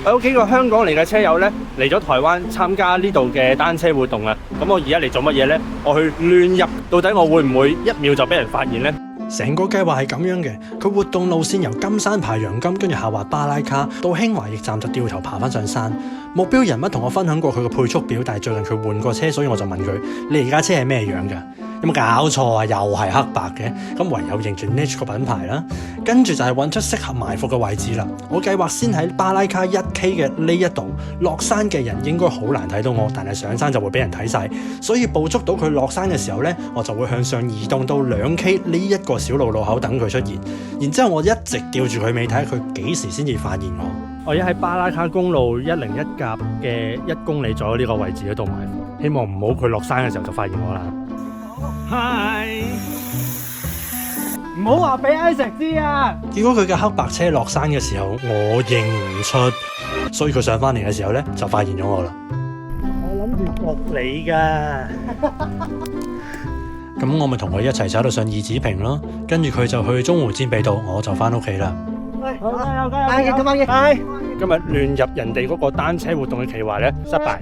我有幾個香港嚟嘅車友呢，嚟咗台灣參加呢度嘅單車活動啊！咁我而家嚟做乜嘢呢？我去亂入，到底我會唔會一秒就俾人發現呢？成個計劃係咁樣嘅，佢活動路線由金山爬陽金，跟住下滑巴拉卡，到興華驛站就掉頭爬翻上山。目標人物同我分享過佢嘅配速表，但係最近佢換過車，所以我就問佢：你而家車係咩樣㗎？有冇搞錯啊？又係黑白嘅，咁唯有認住 Niche 個品牌啦。跟住就係揾出適合埋伏嘅位置啦。我計劃先喺巴拉卡1K 嘅呢一度落山嘅人應該好難睇到我，但係上山就會俾人睇晒。所以捕捉到佢落山嘅時候呢，我就會向上移動到2K 呢一個小路路口等佢出現。然之後我一直吊住佢尾睇下佢幾時先至發現我。我而家喺巴拉卡公路101甲嘅1公里左右呢個位置嗰度埋伏，希望唔好佢落山嘅時候就發現我啦。係，唔好話俾 Isaac 知啊！結果佢嘅黑白車落山嘅時候，我認唔出，所以佢上翻嚟嘅時候呢，就發現咗我啦。我諗住焗你㗎。咁我咪同佢一齊走到上二子坪咯，跟住佢就去中湖戰備道，我就翻屋企啦。今日亂入人哋嗰個單車活動嘅企劃呢，失敗。